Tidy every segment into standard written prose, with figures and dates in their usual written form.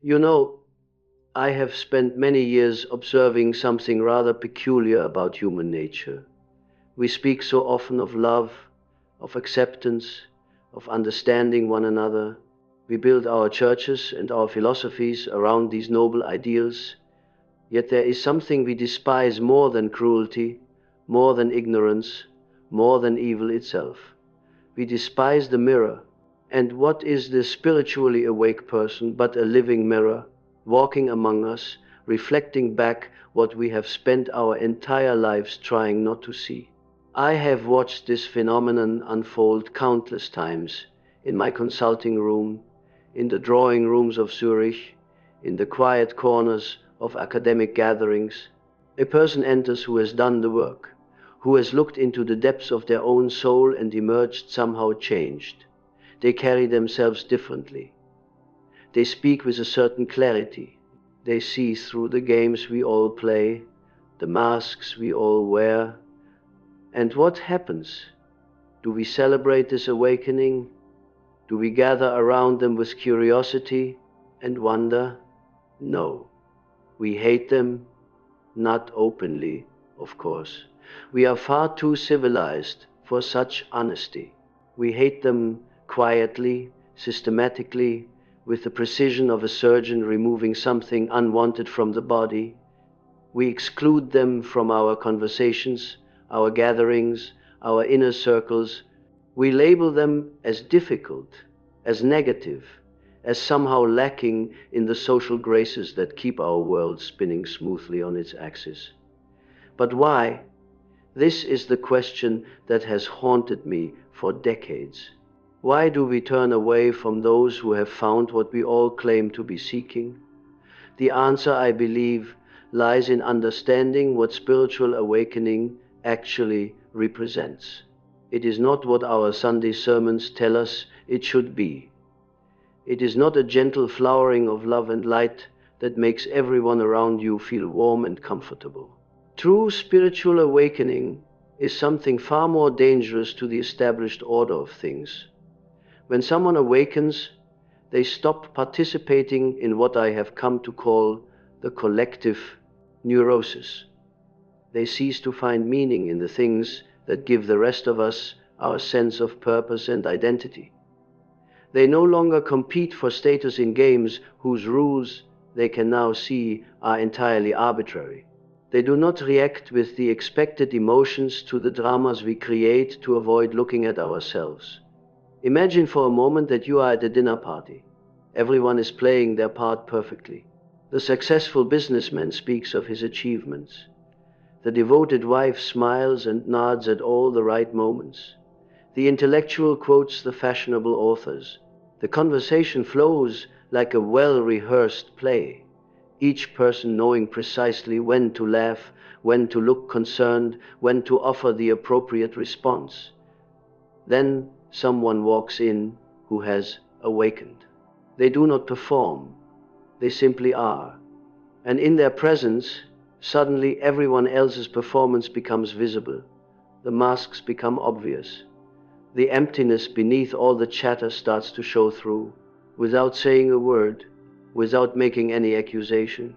You know, I have spent many years observing something rather peculiar about human nature. We speak so often of love, of acceptance, of understanding one another. We build our churches and our philosophies around these noble ideals, yet there is something we despise more than cruelty, more than ignorance, more than evil itself. We despise the mirror. And what is the spiritually awake person but a living mirror, walking among us, reflecting back what we have spent our entire lives trying not to see? I have watched this phenomenon unfold countless times in my consulting room, in the drawing rooms of Zurich, in the quiet corners of academic gatherings. A person enters who has done the work, who has looked into the depths of their own soul and emerged somehow changed. They carry themselves differently. They speak with a certain clarity. They see through the games we all play, the masks we all wear. And what happens? Do we celebrate this awakening? Do we gather around them with curiosity and wonder? No. We hate them, not openly, of course. We are far too civilized for such honesty. We hate them quietly, systematically, with the precision of a surgeon removing something unwanted from the body. We exclude them from our conversations, our gatherings, our inner circles. We label them as difficult, as negative, as somehow lacking in the social graces that keep our world spinning smoothly on its axis. But why? This is the question that has haunted me for decades. Why do we turn away from those who have found what we all claim to be seeking? The answer, I believe, lies in understanding what spiritual awakening actually represents. It is not what our Sunday sermons tell us it should be. It is not a gentle flowering of love and light that makes everyone around you feel warm and comfortable. True spiritual awakening is something far more dangerous to the established order of things. When someone awakens, they stop participating in what I have come to call the collective neurosis. They cease to find meaning in the things that give the rest of us our sense of purpose and identity. They no longer compete for status in games whose rules they can now see are entirely arbitrary. They do not react with the expected emotions to the dramas we create to avoid looking at ourselves. Imagine for a moment that you are at a dinner party. Everyone is playing their part perfectly. The successful businessman speaks of his achievements. The devoted wife smiles and nods at all the right moments. The intellectual quotes the fashionable authors. The conversation flows like a well-rehearsed play, each person knowing precisely when to laugh, when to look concerned, when to offer the appropriate response. Then someone walks in who has awakened. They do not perform, they simply are. And in their presence, suddenly everyone else's performance becomes visible. The masks become obvious. The emptiness beneath all the chatter starts to show through, without saying a word, without making any accusation.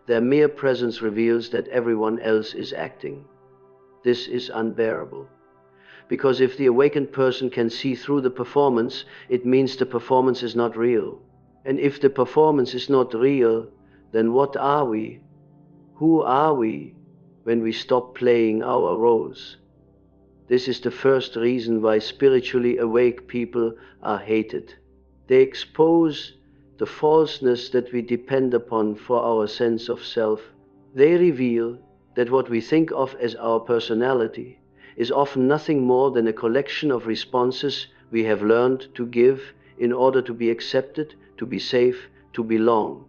Their mere presence reveals that everyone else is acting. This is unbearable. Because if the awakened person can see through the performance, it means the performance is not real. And if the performance is not real, then what are we? Who are we when we stop playing our roles? This is the first reason why spiritually awake people are hated. They expose the falseness that we depend upon for our sense of self. They reveal that what we think of as our personality is often nothing more than a collection of responses we have learned to give in order to be accepted, to be safe, to belong.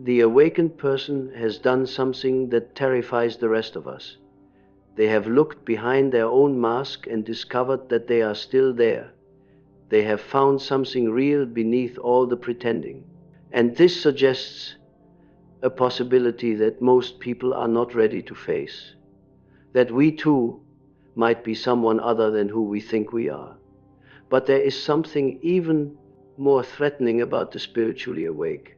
The awakened person has done something that terrifies the rest of us. They have looked behind their own mask and discovered that they are still there. They have found something real beneath all the pretending. And this suggests a possibility that most people are not ready to face. That we too might be someone other than who we think we are. But there is something even more threatening about the spiritually awake.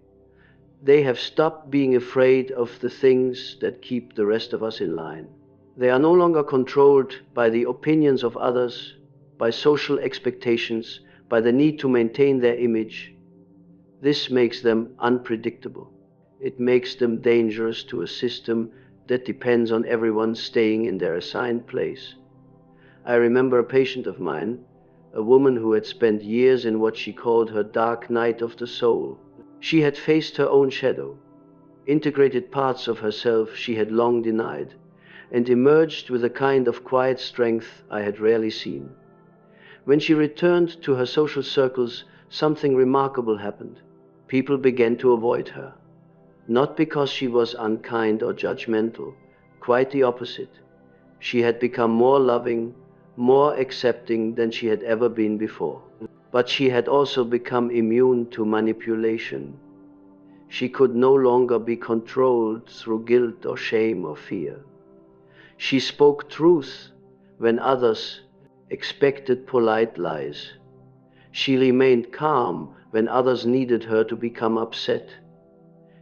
They have stopped being afraid of the things that keep the rest of us in line. They are no longer controlled by the opinions of others, by social expectations, by the need to maintain their image. This makes them unpredictable. It makes them dangerous to a system that depends on everyone staying in their assigned place. I remember a patient of mine, a woman who had spent years in what she called her dark night of the soul. She had faced her own shadow, integrated parts of herself she had long denied, and emerged with a kind of quiet strength I had rarely seen. When she returned to her social circles, something remarkable happened. People began to avoid her, not because she was unkind or judgmental, quite the opposite. She had become more loving, more accepting than she had ever been before. But she had also become immune to manipulation. She could no longer be controlled through guilt or shame or fear. She spoke truth when others expected polite lies. She remained calm when others needed her to become upset.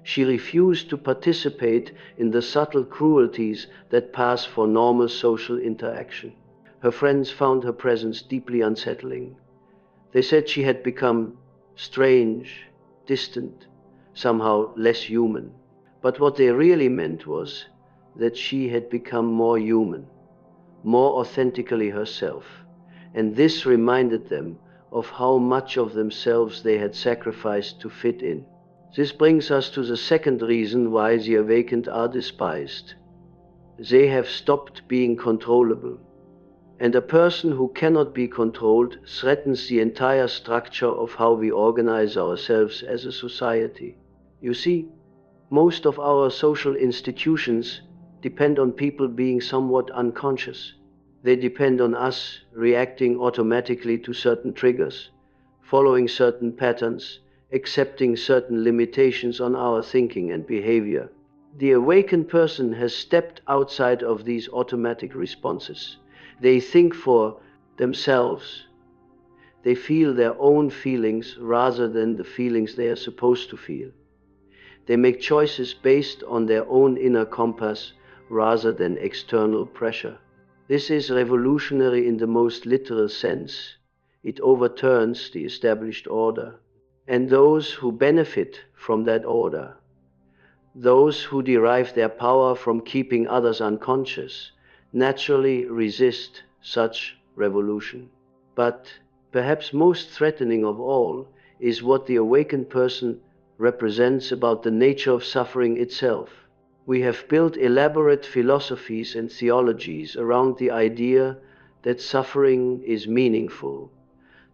She refused to participate in the subtle cruelties that pass for normal social interaction. Her friends found her presence deeply unsettling. They said she had become strange, distant, somehow less human. But what they really meant was that she had become more human, more authentically herself. And this reminded them of how much of themselves they had sacrificed to fit in. This brings us to the second reason why the awakened are despised. They have stopped being controllable. And a person who cannot be controlled threatens the entire structure of how we organize ourselves as a society. You see, most of our social institutions depend on people being somewhat unconscious. They depend on us reacting automatically to certain triggers, following certain patterns, accepting certain limitations on our thinking and behavior. The awakened person has stepped outside of these automatic responses. They think for themselves. They feel their own feelings rather than the feelings they are supposed to feel. They make choices based on their own inner compass rather than external pressure. This is revolutionary in the most literal sense. It overturns the established order. And those who benefit from that order, those who derive their power from keeping others unconscious, naturally resist such revolution. But perhaps most threatening of all is what the awakened person represents about the nature of suffering itself. We have built elaborate philosophies and theologies around the idea that suffering is meaningful,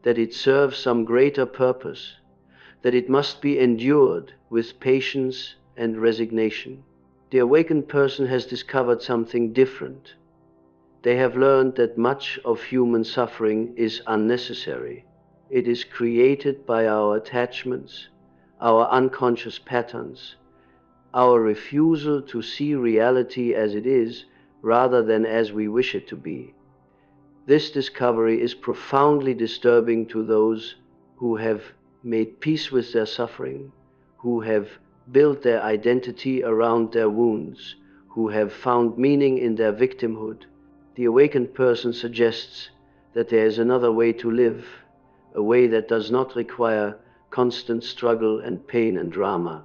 that it serves some greater purpose, that it must be endured with patience and resignation. The awakened person has discovered something different. They have learned that much of human suffering is unnecessary. It is created by our attachments, our unconscious patterns, our refusal to see reality as it is rather than as we wish it to be. This discovery is profoundly disturbing to those who have made peace with their suffering, who have built their identity around their wounds, who have found meaning in their victimhood. The awakened person suggests that there is another way to live, a way that does not require constant struggle and pain and drama.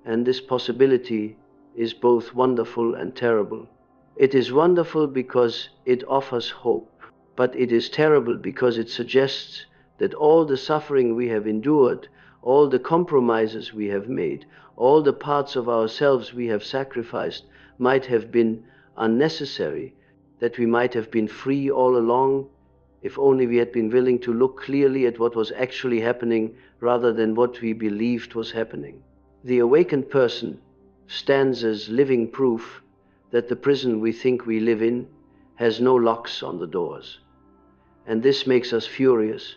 And this possibility is both wonderful and terrible. It is wonderful because it offers hope, but it is terrible because it suggests that all the suffering we have endured, all the compromises we have made, all the parts of ourselves we have sacrificed might have been unnecessary, that we might have been free all along if only we had been willing to look clearly at what was actually happening rather than what we believed was happening. The awakened person stands as living proof that the prison we think we live in has no locks on the doors. And this makes us furious,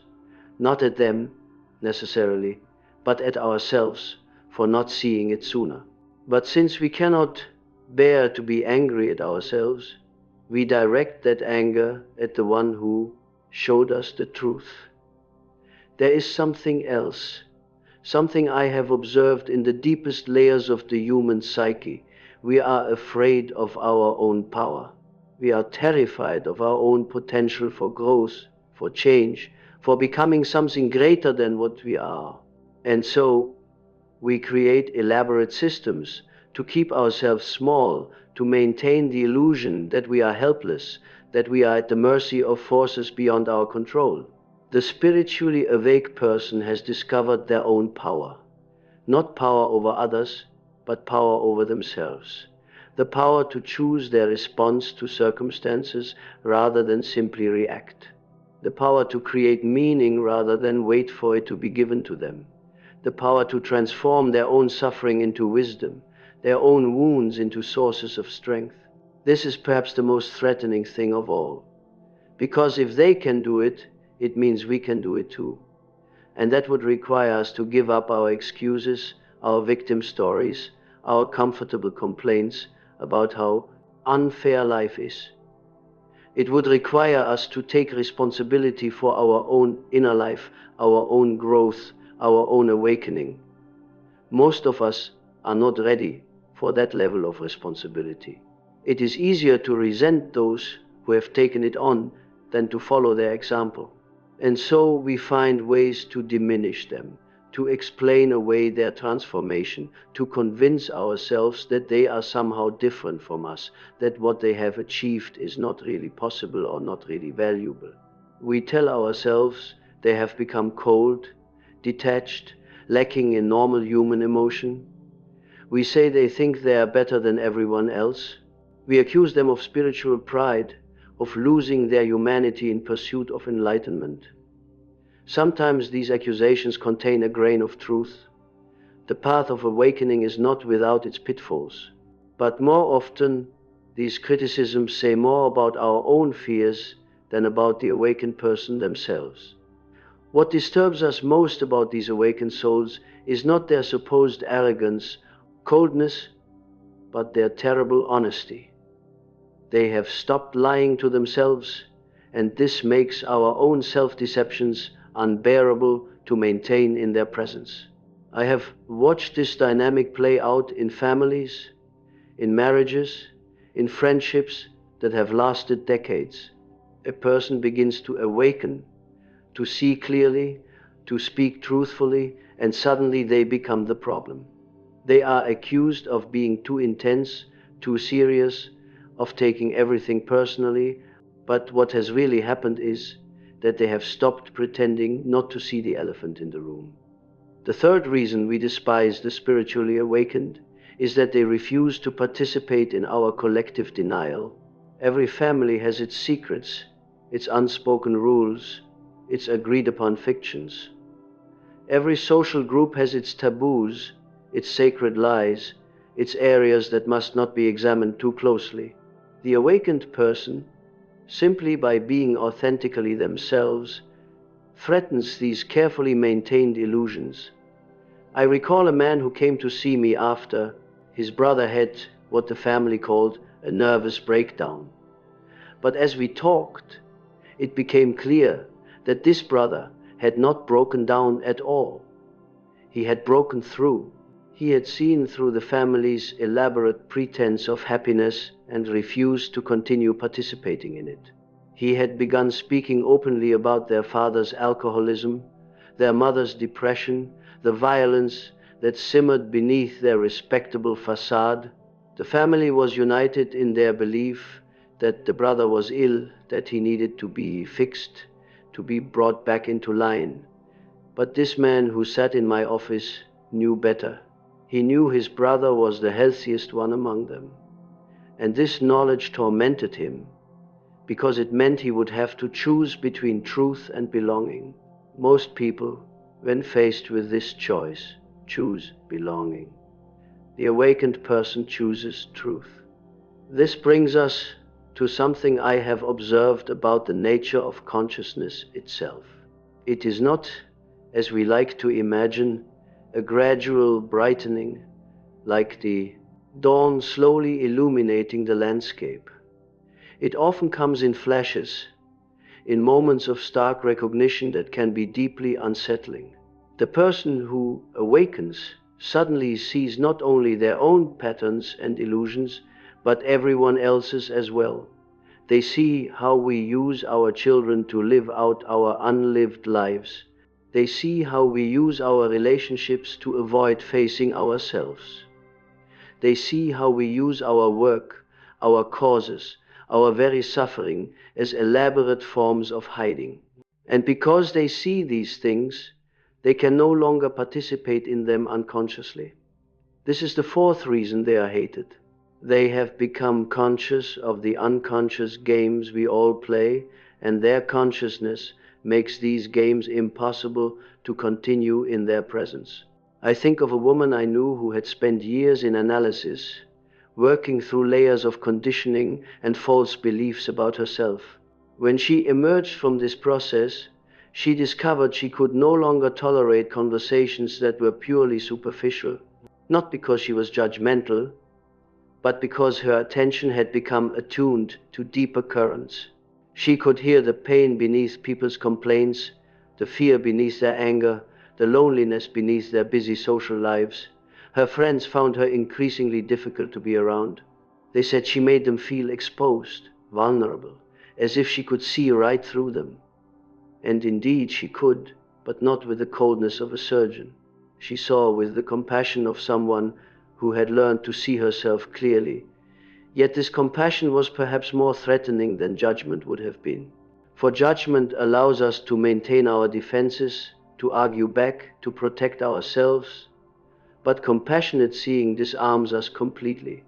not at them necessarily, but at ourselves for not seeing it sooner. But since we cannot bear to be angry at ourselves, we direct that anger at the one who showed us the truth. There is something else, something I have observed in the deepest layers of the human psyche. We are afraid of our own power. We are terrified of our own potential for growth, for change, for becoming something greater than what we are. And so we create elaborate systems to keep ourselves small, to maintain the illusion that we are helpless, that we are at the mercy of forces beyond our control. The spiritually awake person has discovered their own power. Not power over others, but power over themselves. The power to choose their response to circumstances rather than simply react. The power to create meaning rather than wait for it to be given to them. The power to transform their own suffering into wisdom, their own wounds into sources of strength. This is perhaps the most threatening thing of all. Because if they can do it, it means we can do it too. And that would require us to give up our excuses, our victim stories, our comfortable complaints about how unfair life is. It would require us to take responsibility for our own inner life, our own growth, our own awakening. Most of us are not ready for that level of responsibility. It is easier to resent those who have taken it on than to follow their example. And so we find ways to diminish them, to explain away their transformation, to convince ourselves that they are somehow different from us, that what they have achieved is not really possible or not really valuable. We tell ourselves they have become cold, detached, lacking in normal human emotion. We say they think they are better than everyone else. We accuse them of spiritual pride, of losing their humanity in pursuit of enlightenment. Sometimes these accusations contain a grain of truth. The path of awakening is not without its pitfalls. But more often, these criticisms say more about our own fears than about the awakened person themselves. What disturbs us most about these awakened souls is not their supposed arrogance, coldness, but their terrible honesty. They have stopped lying to themselves, and this makes our own self-deceptions unbearable to maintain in their presence. I have watched this dynamic play out in families, in marriages, in friendships that have lasted decades. A person begins to awaken, to see clearly, to speak truthfully, and suddenly they become the problem. They are accused of being too intense, too serious, of taking everything personally, but what has really happened is that they have stopped pretending not to see the elephant in the room. The third reason we despise the spiritually awakened is that they refuse to participate in our collective denial. Every family has its secrets, its unspoken rules, its agreed-upon fictions. Every social group has its taboos, its sacred lies, its areas that must not be examined too closely. The awakened person, simply by being authentically themselves, threatens these carefully maintained illusions. I recall a man who came to see me after his brother had what the family called a nervous breakdown. But as we talked, it became clear that this brother had not broken down at all. He had broken through. He had seen through the family's elaborate pretense of happiness and refused to continue participating in it. He had begun speaking openly about their father's alcoholism, their mother's depression, the violence that simmered beneath their respectable facade. The family was united in their belief that the brother was ill, that he needed to be fixed, to be brought back into line. But this man who sat in my office knew better. He knew his brother was the healthiest one among them. And this knowledge tormented him, because it meant he would have to choose between truth and belonging. Most people, when faced with this choice, choose belonging. The awakened person chooses truth. This brings us to something I have observed about the nature of consciousness itself. It is not, as we like to imagine, a gradual brightening, like the dawn slowly illuminating the landscape. It often comes in flashes, in moments of stark recognition that can be deeply unsettling. The person who awakens suddenly sees not only their own patterns and illusions, but everyone else's as well. They see how we use our children to live out our unlived lives. They see how we use our relationships to avoid facing ourselves. They see how we use our work, our causes, our very suffering as elaborate forms of hiding. And because they see these things, they can no longer participate in them unconsciously. This is the fourth reason they are hated. They have become conscious of the unconscious games we all play, and their consciousness makes these games impossible to continue in their presence. I think of a woman I knew who had spent years in analysis, working through layers of conditioning and false beliefs about herself. When she emerged from this process, she discovered she could no longer tolerate conversations that were purely superficial, not because she was judgmental, but because her attention had become attuned to deeper currents. She could hear the pain beneath people's complaints, the fear beneath their anger, the loneliness beneath their busy social lives. Her friends found her increasingly difficult to be around. They said she made them feel exposed, vulnerable, as if she could see right through them. And indeed she could, but not with the coldness of a surgeon. She saw with the compassion of someone who had learned to see herself clearly. Yet this compassion was perhaps more threatening than judgment would have been. For judgment allows us to maintain our defenses, to argue back, to protect ourselves. But compassionate seeing disarms us completely.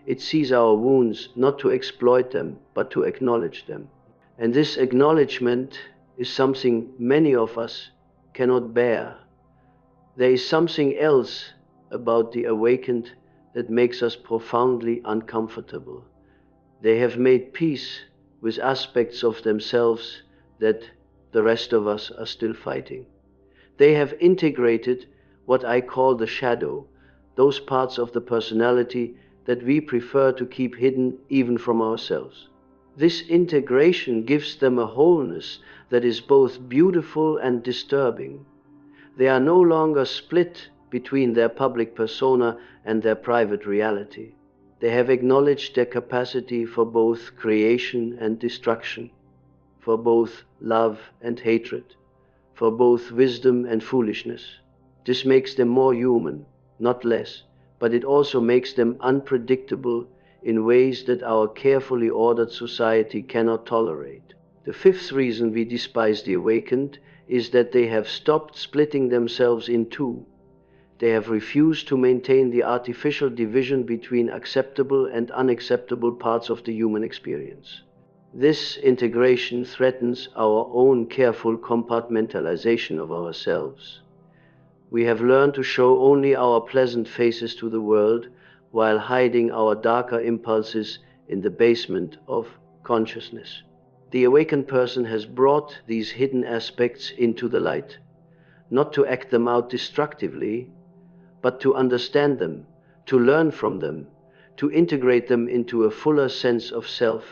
It sees our wounds not to exploit them, but to acknowledge them. And this acknowledgement is something many of us cannot bear. There is something else about the awakened that makes us profoundly uncomfortable. They have made peace with aspects of themselves that the rest of us are still fighting. They have integrated what I call the shadow, those parts of the personality that we prefer to keep hidden even from ourselves. This integration gives them a wholeness that is both beautiful and disturbing. They are no longer split between their public persona and their private reality. They have acknowledged their capacity for both creation and destruction, for both love and hatred, for both wisdom and foolishness. This makes them more human, not less, but it also makes them unpredictable in ways that our carefully ordered society cannot tolerate. The fifth reason we despise the awakened is that they have stopped splitting themselves in two. They have refused to maintain the artificial division between acceptable and unacceptable parts of the human experience. This integration threatens our own careful compartmentalization of ourselves. We have learned to show only our pleasant faces to the world while hiding our darker impulses in the basement of consciousness. The awakened person has brought these hidden aspects into the light, not to act them out destructively, but to understand them, to learn from them, to integrate them into a fuller sense of self.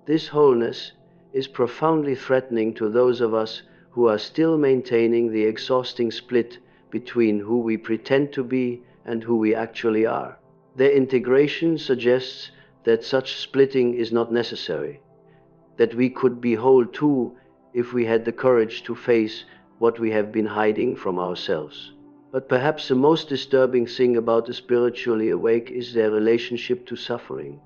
This wholeness is profoundly threatening to those of us who are still maintaining the exhausting split between who we pretend to be and who we actually are. Their integration suggests that such splitting is not necessary, that we could be whole too if we had the courage to face what we have been hiding from ourselves. But perhaps the most disturbing thing about the spiritually awake is their relationship to suffering.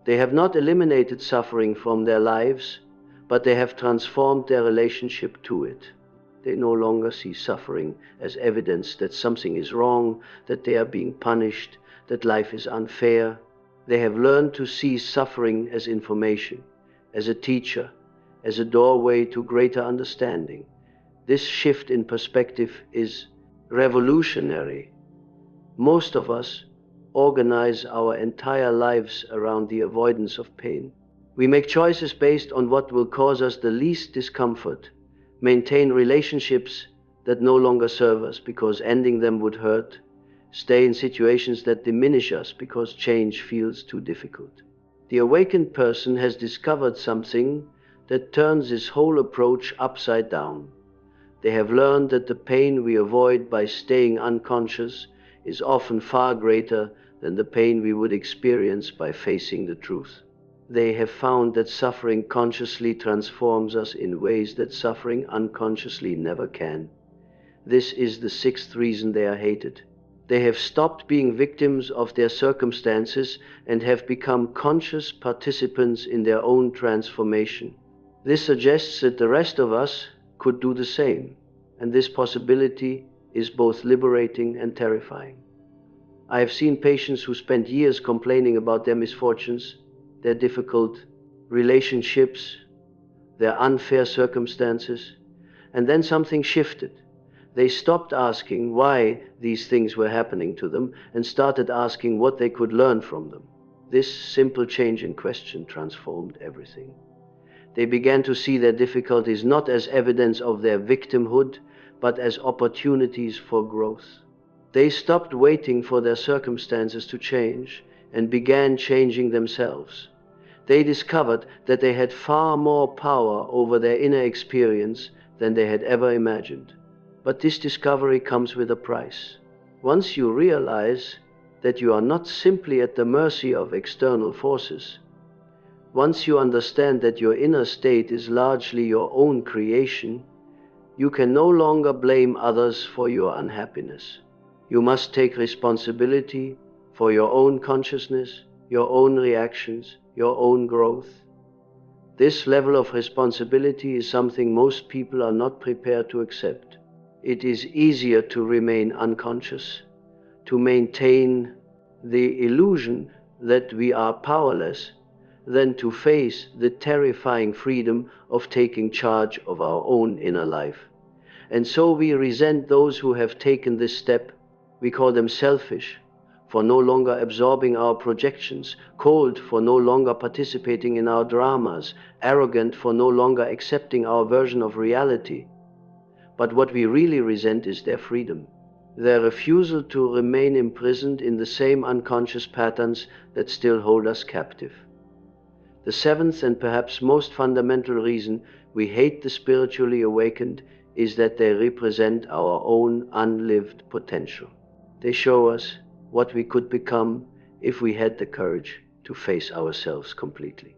They have not eliminated suffering from their lives, but they have transformed their relationship to it. They no longer see suffering as evidence that something is wrong, that they are being punished, that life is unfair. They have learned to see suffering as information, as a teacher, as a doorway to greater understanding. This shift in perspective is revolutionary. Most of us organize our entire lives around the avoidance of pain. We make choices based on what will cause us the least discomfort, maintain relationships that no longer serve us because ending them would hurt, stay in situations that diminish us because change feels too difficult. The awakened person has discovered something that turns his whole approach upside down. They have learned that the pain we avoid by staying unconscious is often far greater than the pain we would experience by facing the truth. They have found that suffering consciously transforms us in ways that suffering unconsciously never can. This is the sixth reason they are hated. They have stopped being victims of their circumstances and have become conscious participants in their own transformation. This suggests that the rest of us could do the same, and this possibility is both liberating and terrifying. I have seen patients who spent years complaining about their misfortunes, their difficult relationships, their unfair circumstances, and then something shifted. They stopped asking why these things were happening to them and started asking what they could learn from them. This simple change in question transformed everything. They began to see their difficulties not as evidence of their victimhood, but as opportunities for growth. They stopped waiting for their circumstances to change and began changing themselves. They discovered that they had far more power over their inner experience than they had ever imagined. But this discovery comes with a price. Once you realize that you are not simply at the mercy of external forces, once you understand that your inner state is largely your own creation, you can no longer blame others for your unhappiness. You must take responsibility for your own consciousness, your own reactions, your own growth. This level of responsibility is something most people are not prepared to accept. It is easier to remain unconscious, to maintain the illusion that we are powerless, than to face the terrifying freedom of taking charge of our own inner life. And so we resent those who have taken this step. We call them selfish for no longer absorbing our projections, cold for no longer participating in our dramas, arrogant for no longer accepting our version of reality. But what we really resent is their freedom, their refusal to remain imprisoned in the same unconscious patterns that still hold us captive. The seventh and perhaps most fundamental reason we hate the spiritually awakened is that they represent our own unlived potential. They show us what we could become if we had the courage to face ourselves completely.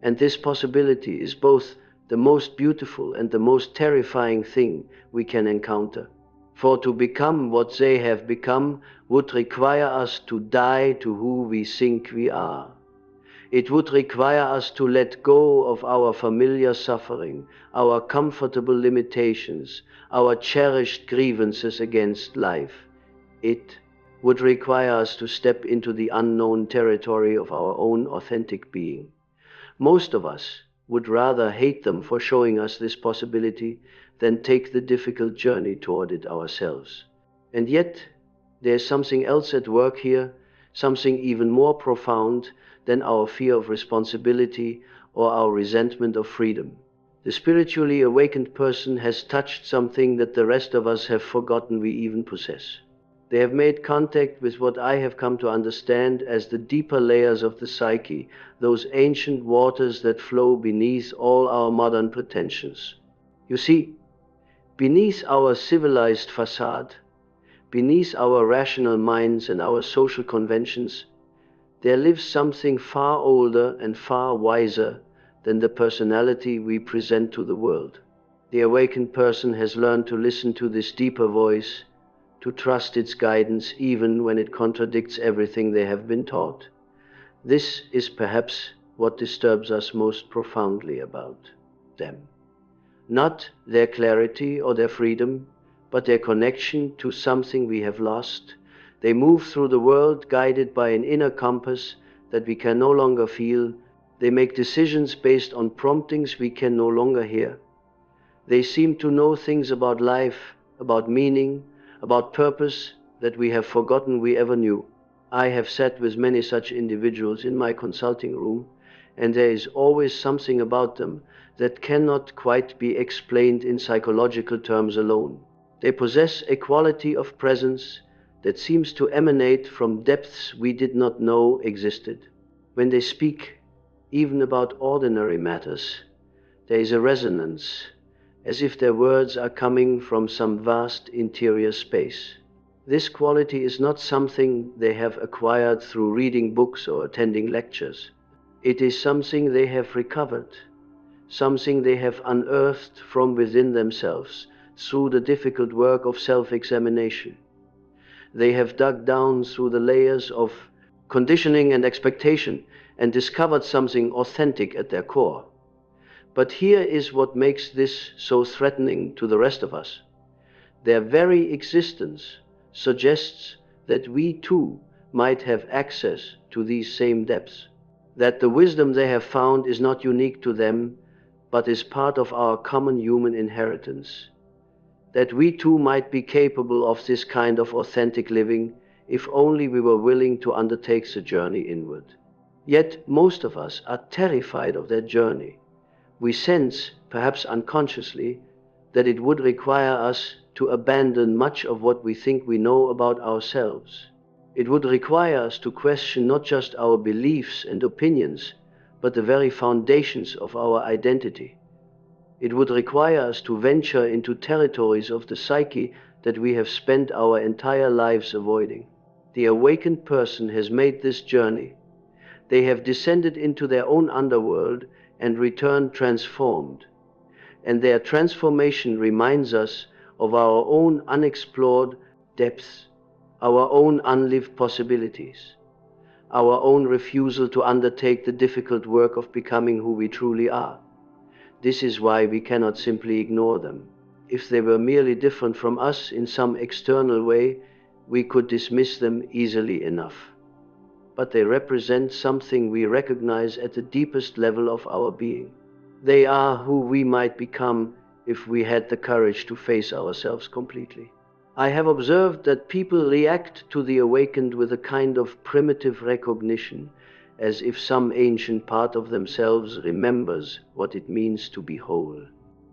And this possibility is both the most beautiful and the most terrifying thing we can encounter. For to become what they have become would require us to die to who we think we are. It would require us to let go of our familiar suffering, our comfortable limitations, our cherished grievances against life. It would require us to step into the unknown territory of our own authentic being. Most of us would rather hate them for showing us this possibility than take the difficult journey toward it ourselves. And yet, there's something else at work here, something even more profound than our fear of responsibility or our resentment of freedom. The spiritually awakened person has touched something that the rest of us have forgotten we even possess. They have made contact with what I have come to understand as the deeper layers of the psyche, those ancient waters that flow beneath all our modern pretensions. You see, beneath our civilized facade, beneath our rational minds and our social conventions, there lives something far older and far wiser than the personality we present to the world. The awakened person has learned to listen to this deeper voice, to trust its guidance even when it contradicts everything they have been taught. This is perhaps what disturbs us most profoundly about them. Not their clarity or their freedom, but their connection to something we have lost. They move through the world guided by an inner compass that we can no longer feel. They make decisions based on promptings we can no longer hear. They seem to know things about life, about meaning, about purpose that we have forgotten we ever knew. I have sat with many such individuals in my consulting room, and there is always something about them that cannot quite be explained in psychological terms alone. They possess a quality of presence that seems to emanate from depths we did not know existed. When they speak, even about ordinary matters, there is a resonance, as if their words are coming from some vast interior space. This quality is not something they have acquired through reading books or attending lectures. It is something they have recovered, something they have unearthed from within themselves through the difficult work of self-examination. They have dug down through the layers of conditioning and expectation and discovered something authentic at their core. But here is what makes this so threatening to the rest of us. Their very existence suggests that we too might have access to these same depths, that the wisdom they have found is not unique to them, but is part of our common human inheritance, that we too might be capable of this kind of authentic living if only we were willing to undertake the journey inward. Yet most of us are terrified of that journey. We sense, perhaps unconsciously, that it would require us to abandon much of what we think we know about ourselves. It would require us to question not just our beliefs and opinions, but the very foundations of our identity. It would require us to venture into territories of the psyche that we have spent our entire lives avoiding. The awakened person has made this journey. They have descended into their own underworld and returned transformed. And their transformation reminds us of our own unexplored depths, our own unlived possibilities, our own refusal to undertake the difficult work of becoming who we truly are. This is why we cannot simply ignore them. If they were merely different from us in some external way, we could dismiss them easily enough. But they represent something we recognize at the deepest level of our being. They are who we might become if we had the courage to face ourselves completely. I have observed that people react to the awakened with a kind of primitive recognition, as if some ancient part of themselves remembers what it means to be whole.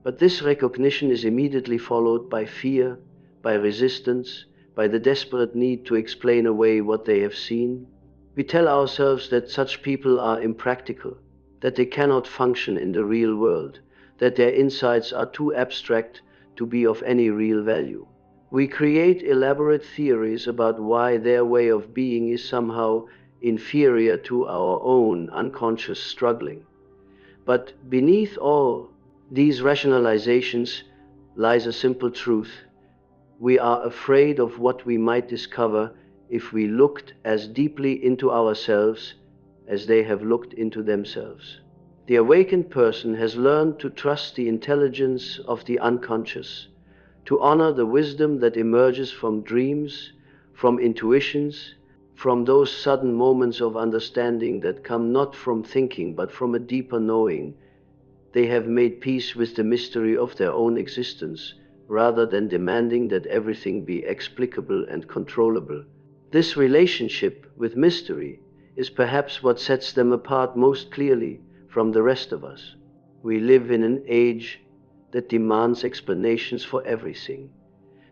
But this recognition is immediately followed by fear, by resistance, by the desperate need to explain away what they have seen. We tell ourselves that such people are impractical, that they cannot function in the real world, that their insights are too abstract to be of any real value. We create elaborate theories about why their way of being is somehow inferior to our own unconscious struggling. But beneath all these rationalizations lies a simple truth. We are afraid of what we might discover if we looked as deeply into ourselves as they have looked into themselves. The awakened person has learned to trust the intelligence of the unconscious, to honor the wisdom that emerges from dreams, from intuitions, from those sudden moments of understanding that come not from thinking but from a deeper knowing. They have made peace with the mystery of their own existence, rather than demanding that everything be explicable and controllable. This relationship with mystery is perhaps what sets them apart most clearly from the rest of us. We live in an age that demands explanations for everything,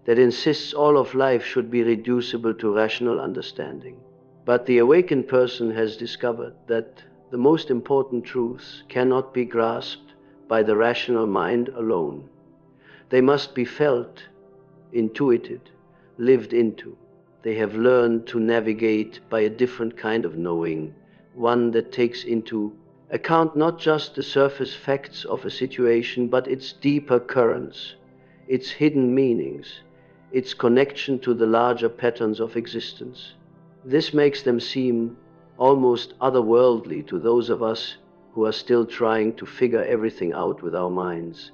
that insists all of life should be reducible to rational understanding. But the awakened person has discovered that the most important truths cannot be grasped by the rational mind alone. They must be felt, intuited, lived into. They have learned to navigate by a different kind of knowing, one that takes into account not just the surface facts of a situation, but its deeper currents, its hidden meanings, its connection to the larger patterns of existence. This makes them seem almost otherworldly to those of us who are still trying to figure everything out with our minds.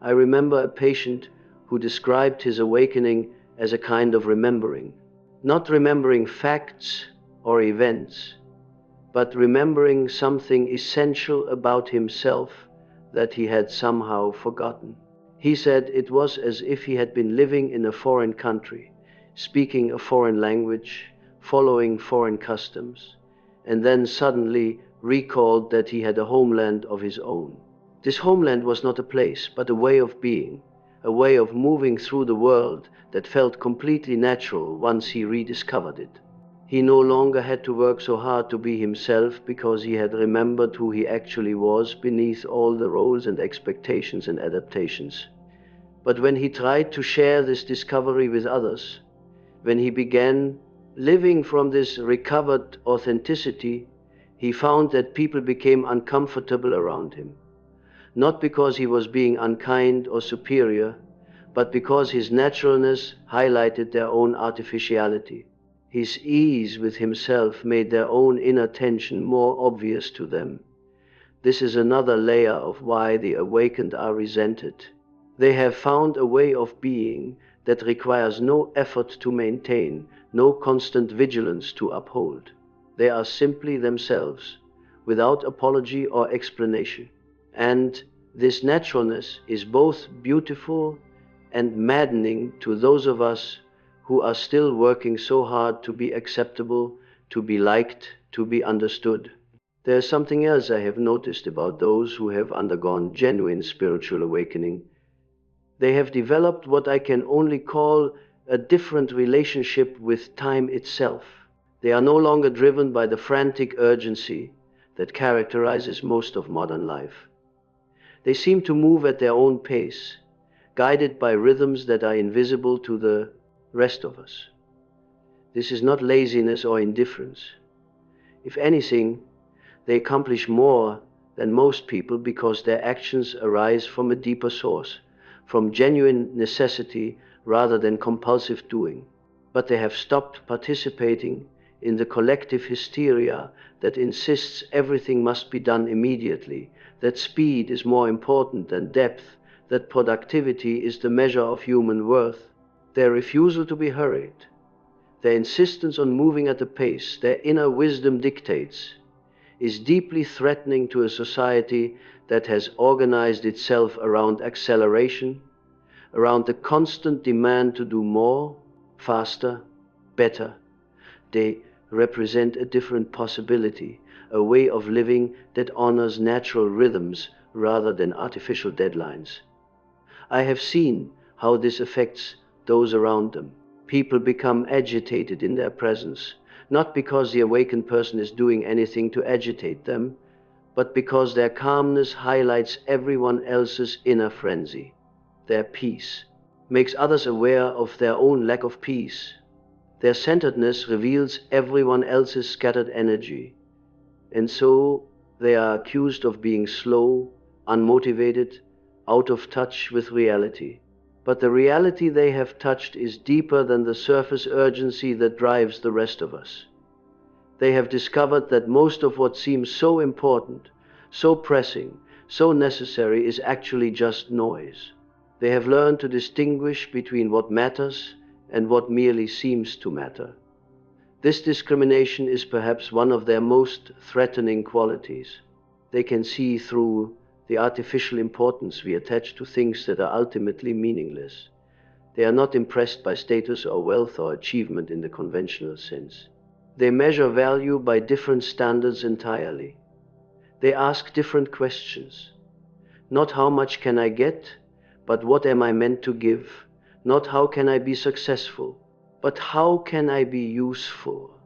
I remember a patient who described his awakening as a kind of remembering, not remembering facts or events, but remembering something essential about himself that he had somehow forgotten. He said it was as if he had been living in a foreign country, speaking a foreign language, following foreign customs, and then suddenly recalled that he had a homeland of his own. This homeland was not a place, but a way of being, a way of moving through the world that felt completely natural once he rediscovered it. He no longer had to work so hard to be himself because he had remembered who he actually was beneath all the roles and expectations and adaptations. But when he tried to share this discovery with others, when he began living from this recovered authenticity, he found that people became uncomfortable around him. Not because he was being unkind or superior, but because his naturalness highlighted their own artificiality. His ease with himself made their own inner tension more obvious to them. This is another layer of why the awakened are resented. They have found a way of being that requires no effort to maintain, no constant vigilance to uphold. They are simply themselves, without apology or explanation. And this naturalness is both beautiful and maddening to those of us who are still working so hard to be acceptable, to be liked, to be understood. There is something else I have noticed about those who have undergone genuine spiritual awakening. They have developed what I can only call a different relationship with time itself. They are no longer driven by the frantic urgency that characterizes most of modern life. They seem to move at their own pace, guided by rhythms that are invisible to the rest of us. This is not laziness or indifference. If anything, they accomplish more than most people because their actions arise from a deeper source, from genuine necessity rather than compulsive doing. But they have stopped participating in the collective hysteria that insists everything must be done immediately, that speed is more important than depth, that productivity is the measure of human worth. Their refusal to be hurried, their insistence on moving at a pace their inner wisdom dictates, is deeply threatening to a society that has organized itself around acceleration, around the constant demand to do more, faster, better. They represent a different possibility, a way of living that honors natural rhythms rather than artificial deadlines. I have seen how this affects those around them. People become agitated in their presence, not because the awakened person is doing anything to agitate them, but because their calmness highlights everyone else's inner frenzy. Their peace makes others aware of their own lack of peace. Their centeredness reveals everyone else's scattered energy, and so they are accused of being slow, unmotivated, out of touch with reality. But the reality they have touched is deeper than the surface urgency that drives the rest of us. They have discovered that most of what seems so important, so pressing, so necessary is actually just noise. They have learned to distinguish between what matters and what merely seems to matter. This discrimination is perhaps one of their most threatening qualities. They can see through the artificial importance we attach to things that are ultimately meaningless. They are not impressed by status or wealth or achievement in the conventional sense. They measure value by different standards entirely. They ask different questions. Not how much can I get, but what am I meant to give? Not how can I be successful, but how can I be useful?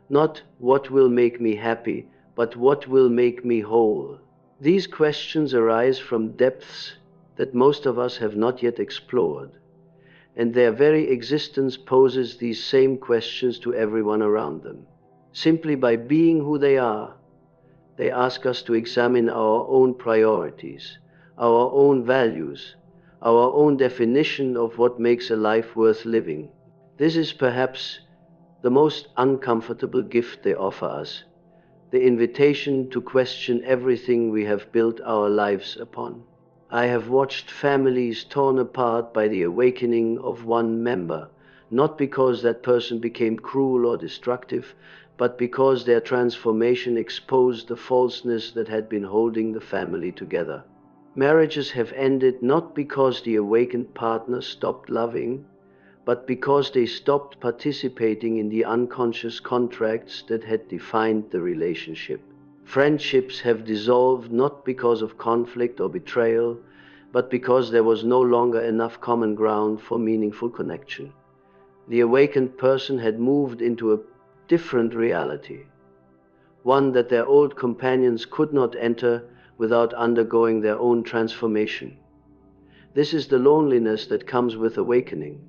Not what will make me happy, but what will make me whole. These questions arise from depths that most of us have not yet explored, and their very existence poses these same questions to everyone around them. Simply by being who they are, they ask us to examine our own priorities, our own values, our own definition of what makes a life worth living. This is perhaps the most uncomfortable gift they offer us, the invitation to question everything we have built our lives upon. I have watched families torn apart by the awakening of one member, not because that person became cruel or destructive, but because their transformation exposed the falseness that had been holding the family together. Marriages have ended not because the awakened partner stopped loving, but because they stopped participating in the unconscious contracts that had defined the relationship. Friendships have dissolved not because of conflict or betrayal, but because there was no longer enough common ground for meaningful connection. The awakened person had moved into a different reality, one that their old companions could not enter without undergoing their own transformation. This is the loneliness that comes with awakening,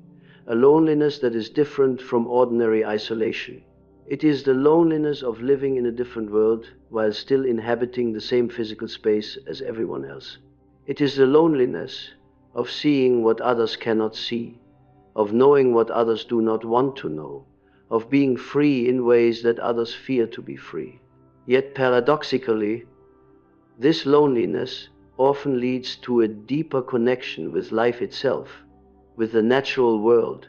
a loneliness that is different from ordinary isolation. It is the loneliness of living in a different world while still inhabiting the same physical space as everyone else. It is the loneliness of seeing what others cannot see, of knowing what others do not want to know, of being free in ways that others fear to be free. Yet paradoxically, this loneliness often leads to a deeper connection with life itself, with the natural world,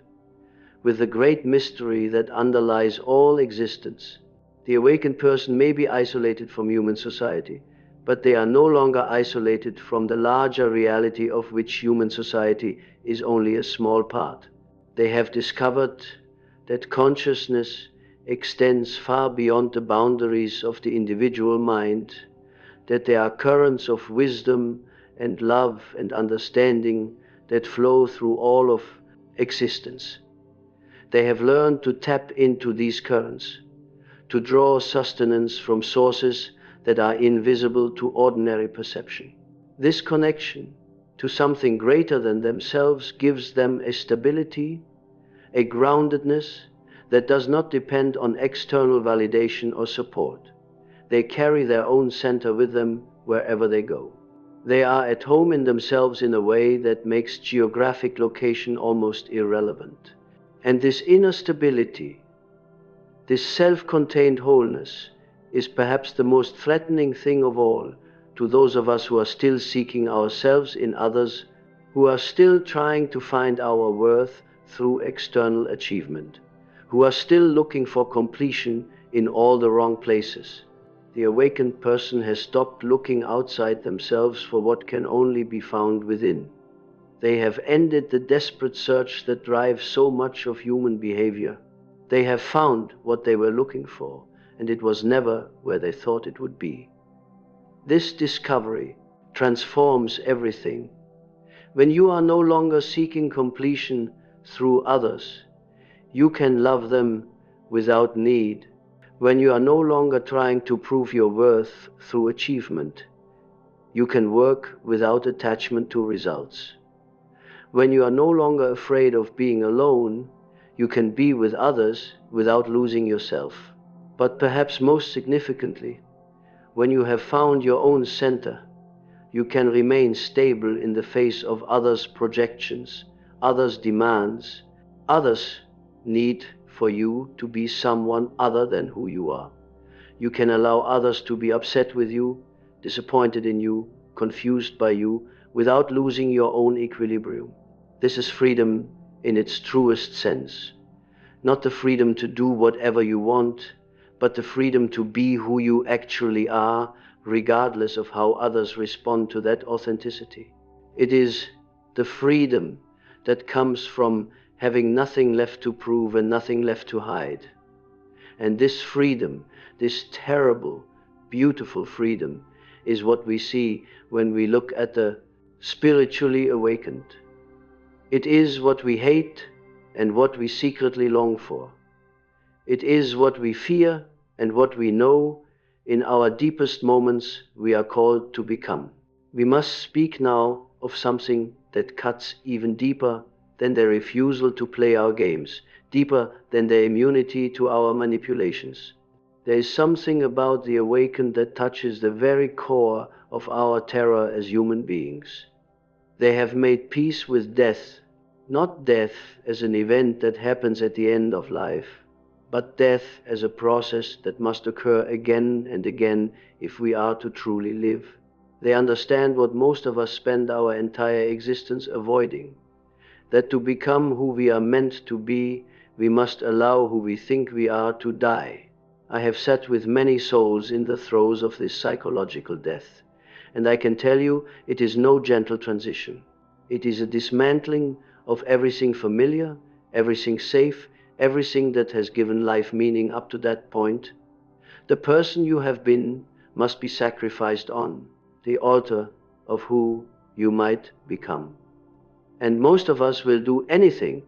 with the great mystery that underlies all existence. The awakened person may be isolated from human society, but they are no longer isolated from the larger reality of which human society is only a small part. They have discovered that consciousness extends far beyond the boundaries of the individual mind, that there are currents of wisdom and love and understanding that flow through all of existence. They have learned to tap into these currents, to draw sustenance from sources that are invisible to ordinary perception. This connection to something greater than themselves gives them a stability, a groundedness that does not depend on external validation or support. They carry their own center with them wherever they go. They are at home in themselves in a way that makes geographic location almost irrelevant. And this inner stability, this self-contained wholeness, is perhaps the most threatening thing of all to those of us who are still seeking ourselves in others, who are still trying to find our worth through external achievement, who are still looking for completion in all the wrong places. The awakened person has stopped looking outside themselves for what can only be found within. They have ended the desperate search that drives so much of human behavior. They have found what they were looking for, and it was never where they thought it would be. This discovery transforms everything. When you are no longer seeking completion through others, you can love them without need. When you are no longer trying to prove your worth through achievement, you can work without attachment to results. When you are no longer afraid of being alone, you can be with others without losing yourself. But perhaps most significantly, when you have found your own center, you can remain stable in the face of others' projections, others' demands, others' need for you to be someone other than who you are. You can allow others to be upset with you, disappointed in you, confused by you, without losing your own equilibrium. This is freedom in its truest sense. Not the freedom to do whatever you want, but the freedom to be who you actually are, regardless of how others respond to that authenticity. It is the freedom that comes from having nothing left to prove and nothing left to hide. And this freedom, this terrible, beautiful freedom, is what we see when we look at the spiritually awakened. It is what we hate and what we secretly long for. It is what we fear and what we know in our deepest moments we are called to become. We must speak now of something that cuts even deeper than their refusal to play our games, deeper than their immunity to our manipulations. There is something about the awakened that touches the very core of our terror as human beings. They have made peace with death, not death as an event that happens at the end of life, but death as a process that must occur again and again if we are to truly live. They understand what most of us spend our entire existence avoiding, that to become who we are meant to be, we must allow who we think we are to die. I have sat with many souls in the throes of this psychological death, and I can tell you it is no gentle transition. It is a dismantling of everything familiar, everything safe, everything that has given life meaning up to that point. The person you have been must be sacrificed on the altar of who you might become. And most of us will do anything,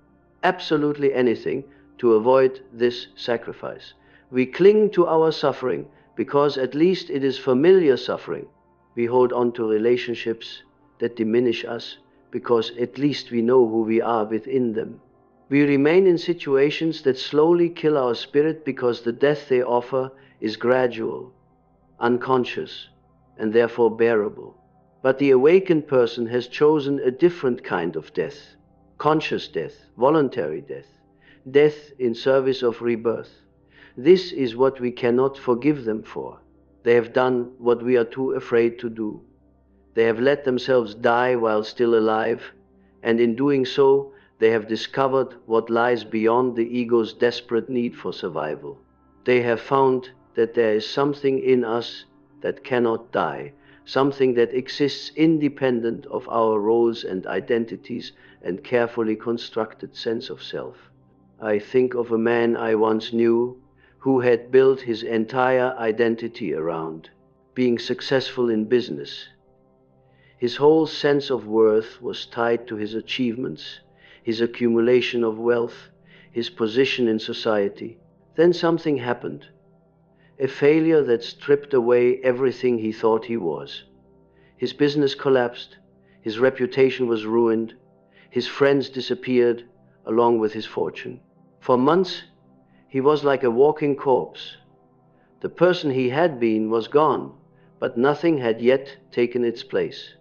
absolutely anything, to avoid this sacrifice. We cling to our suffering because at least it is familiar suffering. We hold on to relationships that diminish us because at least we know who we are within them. We remain in situations that slowly kill our spirit because the death they offer is gradual, unconscious, and therefore bearable. But the awakened person has chosen a different kind of death: conscious death, voluntary death, death in service of rebirth. This is what we cannot forgive them for. They have done what we are too afraid to do. They have let themselves die while still alive, and in doing so, they have discovered what lies beyond the ego's desperate need for survival. They have found that there is something in us that cannot die, something that exists independent of our roles and identities and carefully constructed sense of self. I think of a man I once knew who had built his entire identity around being successful in business. His whole sense of worth was tied to his achievements, his accumulation of wealth, his position in society. Then something happened, a failure that stripped away everything he thought he was. His business collapsed, his reputation was ruined, his friends disappeared along with his fortune. For months, he was like a walking corpse. The person he had been was gone, but nothing had yet taken its place.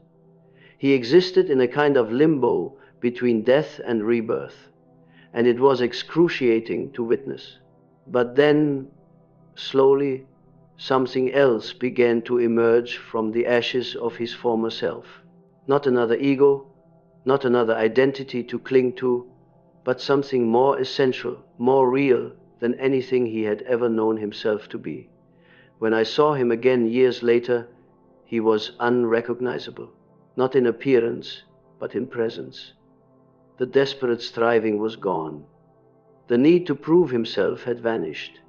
He existed in a kind of limbo between death and rebirth, and it was excruciating to witness. But then, slowly, something else began to emerge from the ashes of his former self. Not another ego, not another identity to cling to, but something more essential, more real than anything he had ever known himself to be. When I saw him again years later, he was unrecognizable, not in appearance, but in presence. The desperate striving was gone. The need to prove himself had vanished.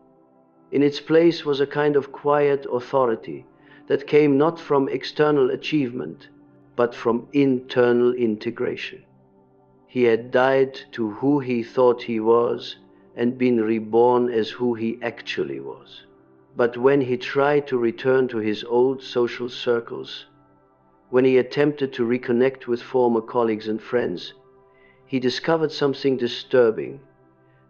In its place was a kind of quiet authority that came not from external achievement, but from internal integration. He had died to who he thought he was and been reborn as who he actually was. But when he tried to return to his old social circles, when he attempted to reconnect with former colleagues and friends, he discovered something disturbing.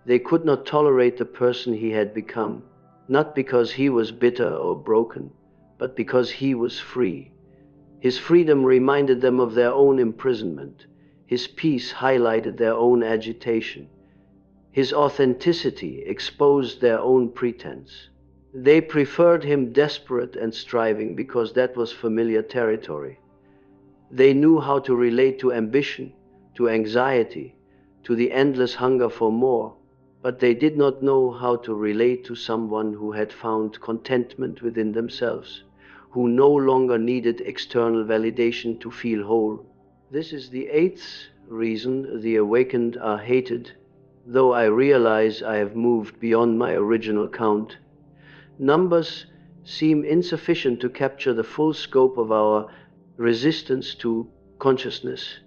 They could not tolerate the person he had become, not because he was bitter or broken, but because he was free. His freedom reminded them of their own imprisonment. His peace highlighted their own agitation. His authenticity exposed their own pretense. They preferred him desperate and striving because that was familiar territory. They knew how to relate to ambition, to anxiety, to the endless hunger for more, but they did not know how to relate to someone who had found contentment within themselves, who no longer needed external validation to feel whole. This is the eighth reason the awakened are hated, though I realize I have moved beyond my original count. Numbers seem insufficient to capture the full scope of our resistance to consciousness.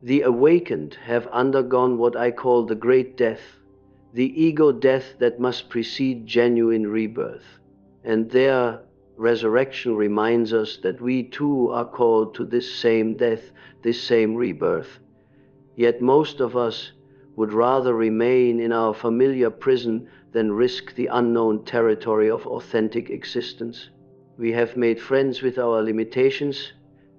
The awakened have undergone what I call the great death, the ego death that must precede genuine rebirth. And their resurrection reminds us that we too are called to this same death, this same rebirth. Yet most of us would rather remain in our familiar prison than risk the unknown territory of authentic existence. We have made friends with our limitations,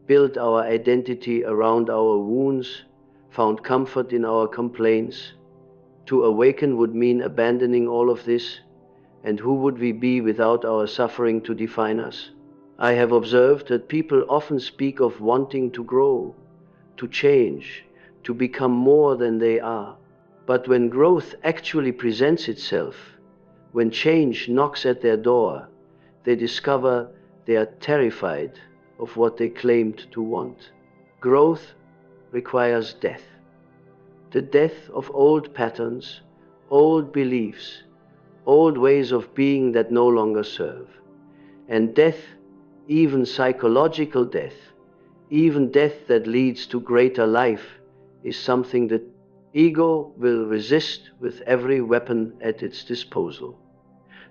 built our identity around our wounds, found comfort in our complaints. To awaken would mean abandoning all of this, and who would we be without our suffering to define us? I have observed that people often speak of wanting to grow, to change, to become more than they are. But when growth actually presents itself, when change knocks at their door, they discover they are terrified of what they claimed to want. Growth requires death. The death of old patterns, old beliefs, old ways of being that no longer serve. And death, even psychological death, even death that leads to greater life, is something that ego will resist with every weapon at its disposal.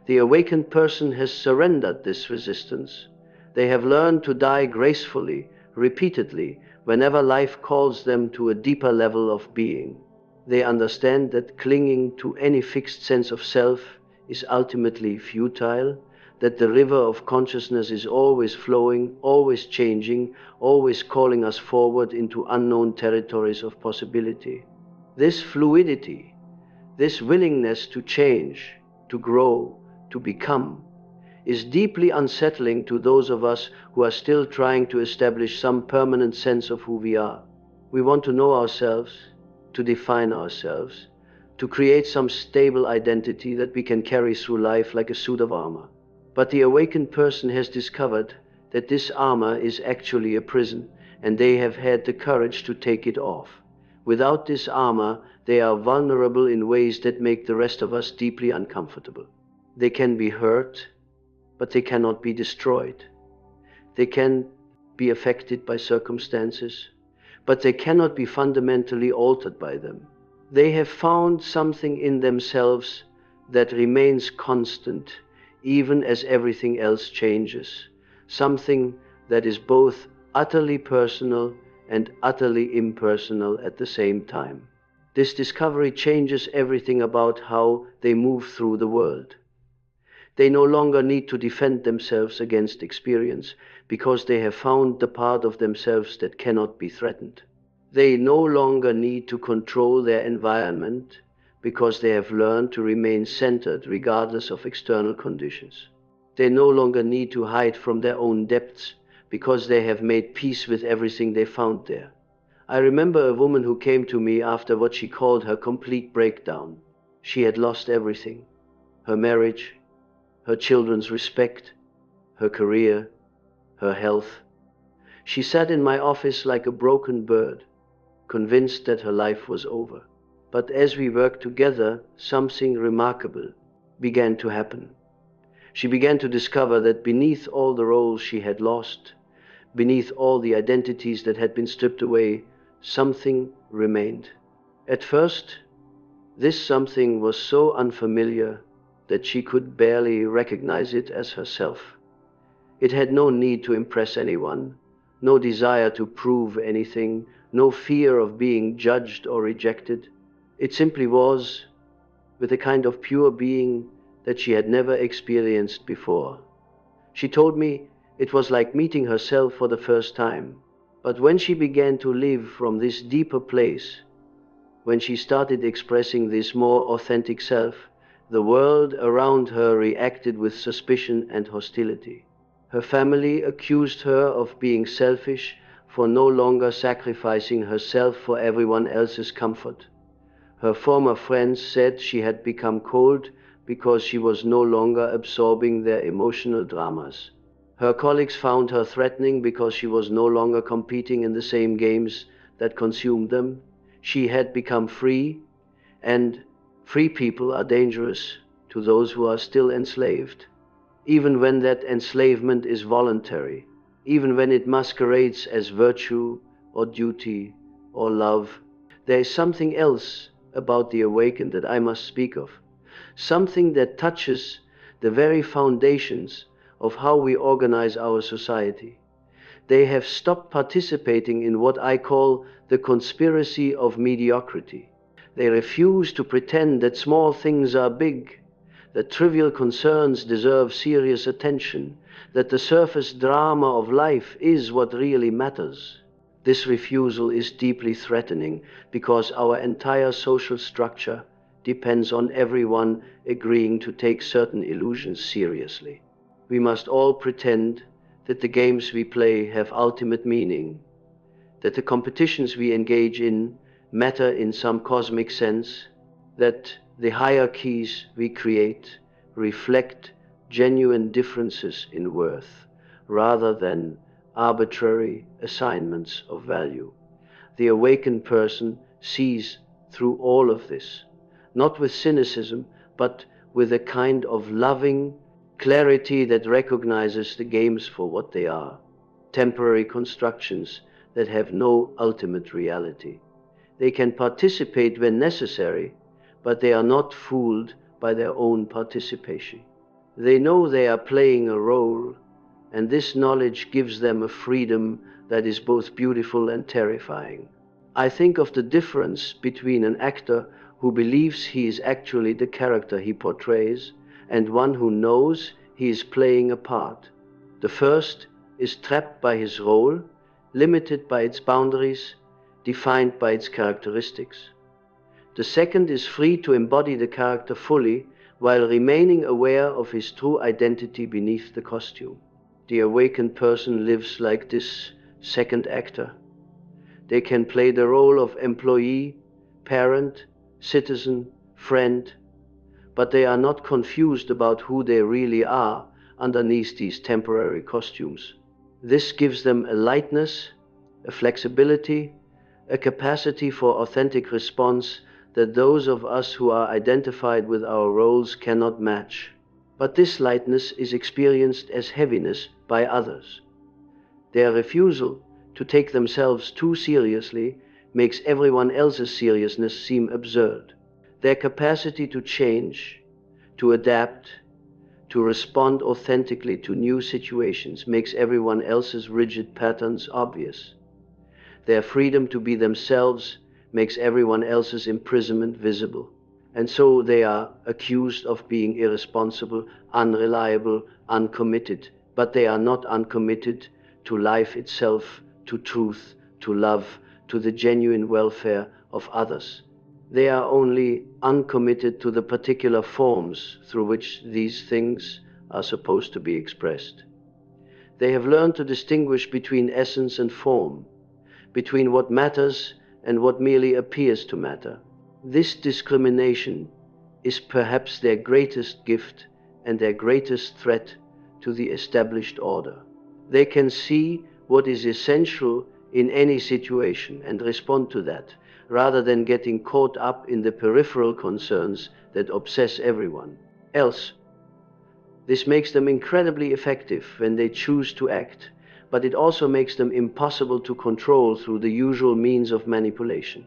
The awakened person has surrendered this resistance. They have learned to die gracefully, repeatedly, whenever life calls them to a deeper level of being. They understand that clinging to any fixed sense of self is ultimately futile, that the river of consciousness is always flowing, always changing, always calling us forward into unknown territories of possibility. This fluidity, this willingness to change, to grow, to become, is deeply unsettling to those of us who are still trying to establish some permanent sense of who we are. We want to know ourselves, to define ourselves, to create some stable identity that we can carry through life like a suit of armor. But the awakened person has discovered that this armor is actually a prison, and they have had the courage to take it off. Without this armor, they are vulnerable in ways that make the rest of us deeply uncomfortable. They can be hurt, but they cannot be destroyed. They can be affected by circumstances, but they cannot be fundamentally altered by them. They have found something in themselves that remains constant, even as everything else changes, something that is both utterly personal and utterly impersonal at the same time. This discovery changes everything about how they move through the world. They no longer need to defend themselves against experience because they have found the part of themselves that cannot be threatened. They no longer need to control their environment because they have learned to remain centered regardless of external conditions. They no longer need to hide from their own depths because they have made peace with everything they found there. I remember a woman who came to me after what she called her complete breakdown. She had lost everything: her marriage, her children's respect, her career, her health. She sat in my office like a broken bird, convinced that her life was over. But as we worked together, something remarkable began to happen. She began to discover that beneath all the roles she had lost, beneath all the identities that had been stripped away, something remained. At first, this something was so unfamiliar that she could barely recognize it as herself. It had no need to impress anyone, no desire to prove anything, no fear of being judged or rejected. It simply was, with a kind of pure being that she had never experienced before. She told me it was like meeting herself for the first time. But when she began to live from this deeper place, when she started expressing this more authentic self, the world around her reacted with suspicion and hostility. Her family accused her of being selfish for no longer sacrificing herself for everyone else's comfort. Her former friends said she had become cold because she was no longer absorbing their emotional dramas. Her colleagues found her threatening because she was no longer competing in the same games that consumed them. She had become free, and free people are dangerous to those who are still enslaved, even when that enslavement is voluntary, even when it masquerades as virtue or duty or love. There is something else about the awakened that I must speak of, something that touches the very foundations of how we organize our society. They have stopped participating in what I call the conspiracy of mediocrity. They refuse to pretend that small things are big, that trivial concerns deserve serious attention, that the surface drama of life is what really matters. This refusal is deeply threatening because our entire social structure depends on everyone agreeing to take certain illusions seriously. We must all pretend that the games we play have ultimate meaning, that the competitions we engage in matter in some cosmic sense, that the hierarchies we create reflect genuine differences in worth rather than arbitrary assignments of value. The awakened person sees through all of this, not with cynicism, but with a kind of loving clarity that recognizes the games for what they are, temporary constructions that have no ultimate reality. They can participate when necessary, but they are not fooled by their own participation. They know they are playing a role, and this knowledge gives them a freedom that is both beautiful and terrifying. I think of the difference between an actor who believes he is actually the character he portrays and one who knows he is playing a part. The first is trapped by his role, limited by its boundaries, defined by its characteristics. The second is free to embody the character fully while remaining aware of his true identity beneath the costume. The awakened person lives like this second actor. They can play the role of employee, parent, citizen, friend, but they are not confused about who they really are underneath these temporary costumes. This gives them a lightness, a flexibility, a capacity for authentic response that those of us who are identified with our roles cannot match. But this lightness is experienced as heaviness by others. Their refusal to take themselves too seriously makes everyone else's seriousness seem absurd. Their capacity to change, to adapt, to respond authentically to new situations makes everyone else's rigid patterns obvious. Their freedom to be themselves makes everyone else's imprisonment visible. And so they are accused of being irresponsible, unreliable, uncommitted. But they are not uncommitted to life itself, to truth, to love, to the genuine welfare of others. They are only uncommitted to the particular forms through which these things are supposed to be expressed. They have learned to distinguish between essence and form, between what matters and what merely appears to matter. This discrimination is perhaps their greatest gift and their greatest threat to the established order. They can see what is essential in any situation and respond to that, rather than getting caught up in the peripheral concerns that obsess everyone else. This makes them incredibly effective when they choose to act, but it also makes them impossible to control through the usual means of manipulation.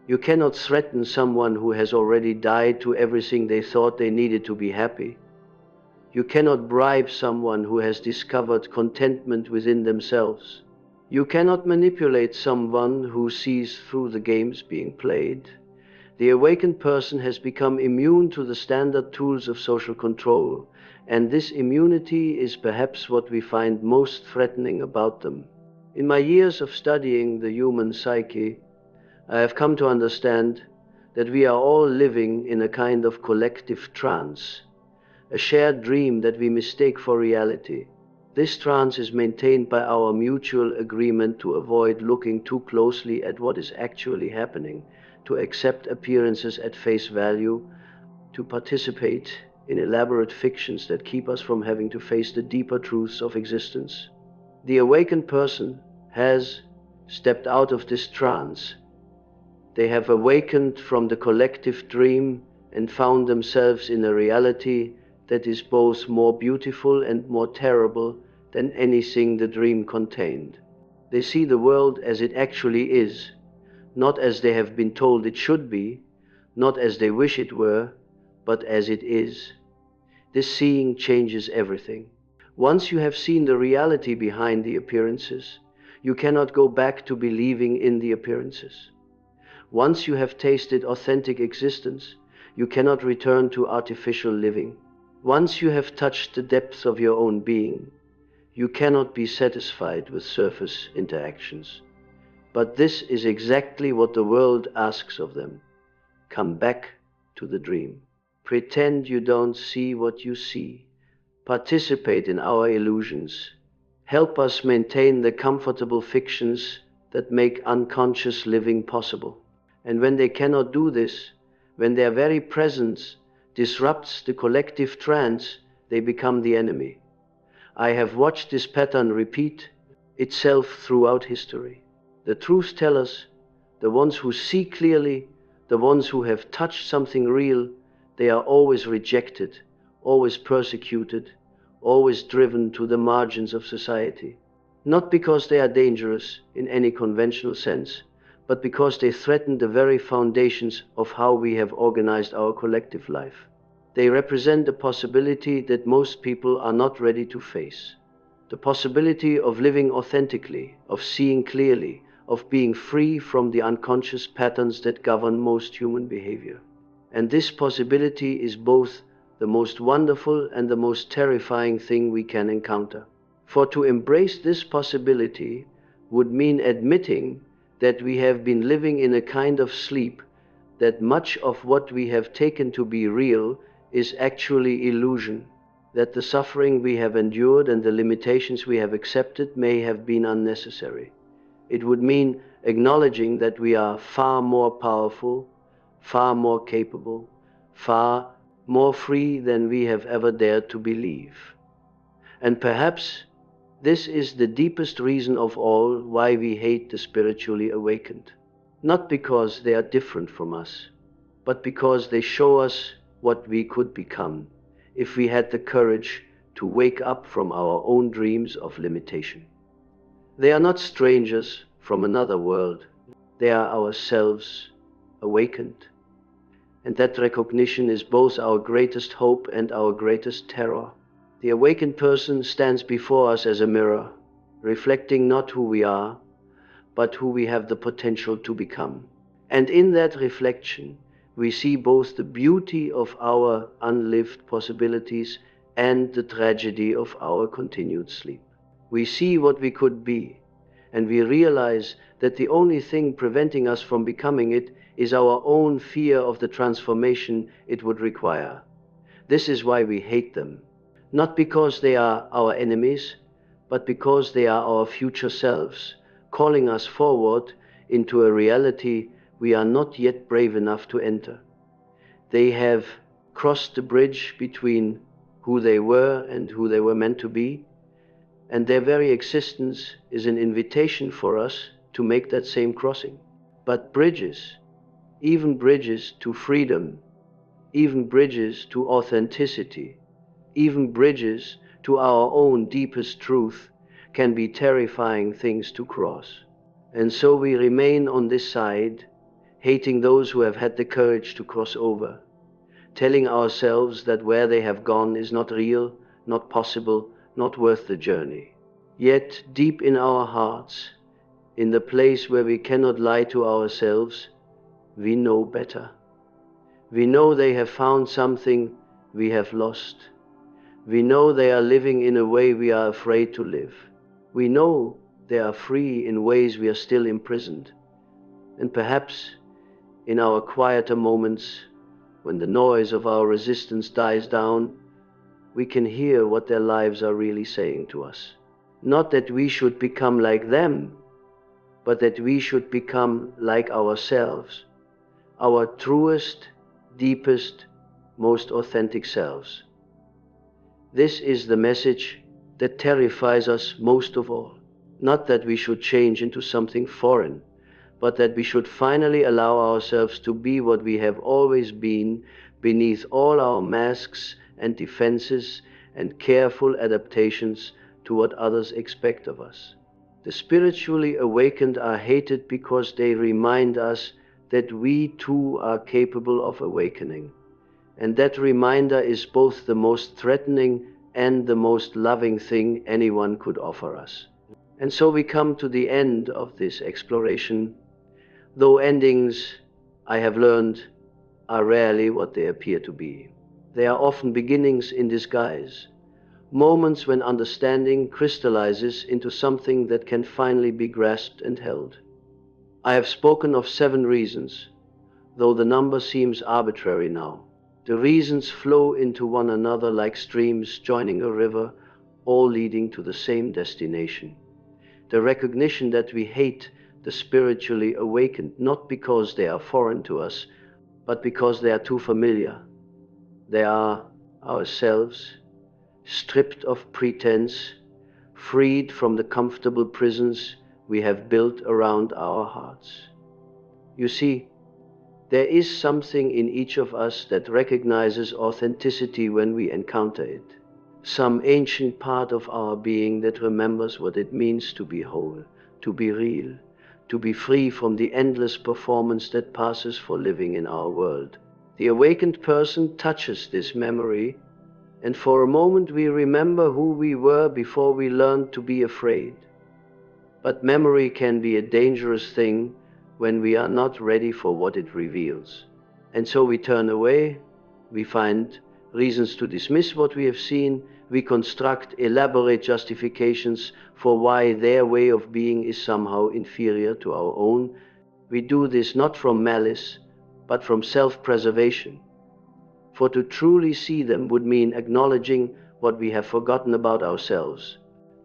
You cannot threaten someone who has already died to everything they thought they needed to be happy. You cannot bribe someone who has discovered contentment within themselves. You cannot manipulate someone who sees through the games being played. The awakened person has become immune to the standard tools of social control, and this immunity is perhaps what we find most threatening about them. In my years of studying the human psyche, I have come to understand that we are all living in a kind of collective trance, a shared dream that we mistake for reality. This trance is maintained by our mutual agreement to avoid looking too closely at what is actually happening, to accept appearances at face value, to participate in elaborate fictions that keep us from having to face the deeper truths of existence. The awakened person has stepped out of this trance. They have awakened from the collective dream and found themselves in a reality that is both more beautiful and more terrible than anything the dream contained. They see the world as it actually is, not as they have been told it should be, not as they wish it were, but as it is. This seeing changes everything. Once you have seen the reality behind the appearances, you cannot go back to believing in the appearances. Once you have tasted authentic existence, you cannot return to artificial living. Once you have touched the depths of your own being, you cannot be satisfied with surface interactions. But this is exactly what the world asks of them. Come back to the dream. Pretend you don't see what you see. Participate in our illusions. Help us maintain the comfortable fictions that make unconscious living possible. And when they cannot do this, when their very presence disrupts the collective trance, they become the enemy. I have watched this pattern repeat itself throughout history. The truth tellers, the ones who see clearly, the ones who have touched something real, they are always rejected, always persecuted, always driven to the margins of society. Not because they are dangerous in any conventional sense, but because they threaten the very foundations of how we have organized our collective life. They represent a possibility that most people are not ready to face. The possibility of living authentically, of seeing clearly, of being free from the unconscious patterns that govern most human behavior. And this possibility is both the most wonderful and the most terrifying thing we can encounter. For to embrace this possibility would mean admitting that we have been living in a kind of sleep, that much of what we have taken to be real is actually illusion, that the suffering we have endured and the limitations we have accepted may have been unnecessary. It would mean acknowledging that we are far more powerful, far more capable, far more free than we have ever dared to believe. And perhaps this is the deepest reason of all why we hate the spiritually awakened. Not because they are different from us, but because they show us what we could become if we had the courage to wake up from our own dreams of limitation. They are not strangers from another world. They are ourselves awakened. And that recognition is both our greatest hope and our greatest terror. The awakened person stands before us as a mirror, reflecting not who we are, but who we have the potential to become. And in that reflection, we see both the beauty of our unlived possibilities and the tragedy of our continued sleep. We see what we could be, and we realize that the only thing preventing us from becoming it is our own fear of the transformation it would require. This is why we hate them, not because they are our enemies, but because they are our future selves, calling us forward into a reality we are not yet brave enough to enter. They have crossed the bridge between who they were and who they were meant to be, and their very existence is an invitation for us to make that same crossing. But bridges, even bridges to freedom, even bridges to authenticity, even bridges to our own deepest truth, can be terrifying things to cross. And so we remain on this side, hating those who have had the courage to cross over, telling ourselves that where they have gone is not real, not possible, not worth the journey. Yet deep in our hearts, in the place where we cannot lie to ourselves, we know better. We know they have found something we have lost. We know they are living in a way we are afraid to live. We know they are free in ways we are still imprisoned. And perhaps in our quieter moments, when the noise of our resistance dies down, we can hear what their lives are really saying to us. Not that we should become like them, but that we should become like ourselves, our truest, deepest, most authentic selves. This is the message that terrifies us most of all. Not that we should change into something foreign, but that we should finally allow ourselves to be what we have always been, beneath all our masks and defenses and careful adaptations to what others expect of us. The spiritually awakened are hated because they remind us that we too are capable of awakening. And that reminder is both the most threatening and the most loving thing anyone could offer us. And so we come to the end of this exploration, though endings, I have learned, are rarely what they appear to be. They are often beginnings in disguise, moments when understanding crystallizes into something that can finally be grasped and held. I have spoken of 7 reasons, though the number seems arbitrary now. The reasons flow into one another like streams joining a river, all leading to the same destination. The recognition that we hate the spiritually awakened, not because they are foreign to us, but because they are too familiar. They are ourselves, stripped of pretense, freed from the comfortable prisons we have built around our hearts. You see, there is something in each of us that recognizes authenticity when we encounter it. Some ancient part of our being that remembers what it means to be whole, to be real, to be free from the endless performance that passes for living in our world. The awakened person touches this memory, and for a moment we remember who we were before we learned to be afraid. But memory can be a dangerous thing when we are not ready for what it reveals. And so we turn away, we find reasons to dismiss what we have seen, we construct elaborate justifications for why their way of being is somehow inferior to our own. We do this not from malice, but from self-preservation. For to truly see them would mean acknowledging what we have forgotten about ourselves.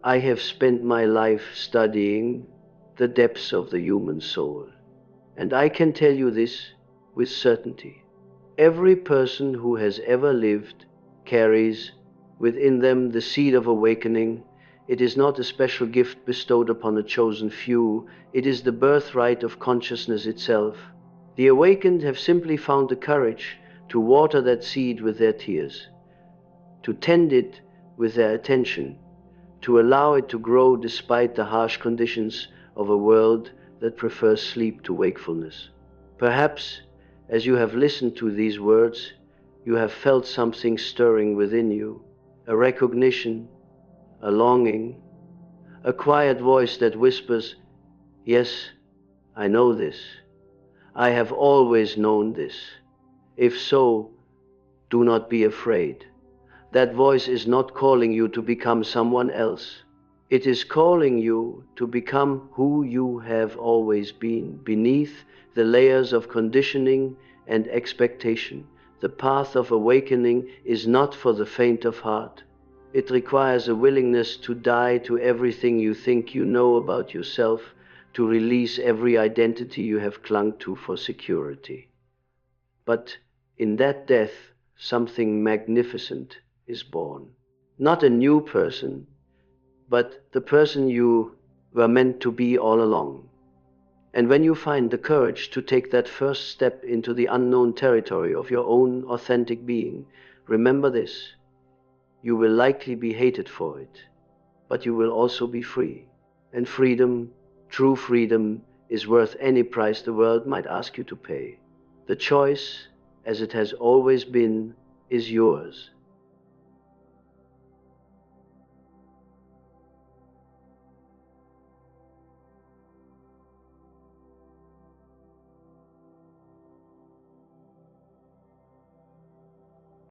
I have spent my life studying the depths of the human soul, and I can tell you this with certainty. Every person who has ever lived carries within them the seed of awakening. It is not a special gift bestowed upon a chosen few, it is the birthright of consciousness itself. The awakened have simply found the courage to water that seed with their tears, to tend it with their attention, to allow it to grow despite the harsh conditions of a world that prefers sleep to wakefulness. Perhaps, as you have listened to these words, you have felt something stirring within you, a recognition, a longing, a quiet voice that whispers, "Yes, I know this. I have always known this." If so, do not be afraid. That voice is not calling you to become someone else. It is calling you to become who you have always been, beneath the layers of conditioning and expectation. The path of awakening is not for the faint of heart. It requires a willingness to die to everything you think you know about yourself, to release every identity you have clung to for security. But in that death, something magnificent is born. Not a new person, but the person you were meant to be all along. And when you find the courage to take that first step into the unknown territory of your own authentic being, remember this: you will likely be hated for it, but you will also be free. And freedom, true freedom, is worth any price the world might ask you to pay. The choice, as it has always been, is yours.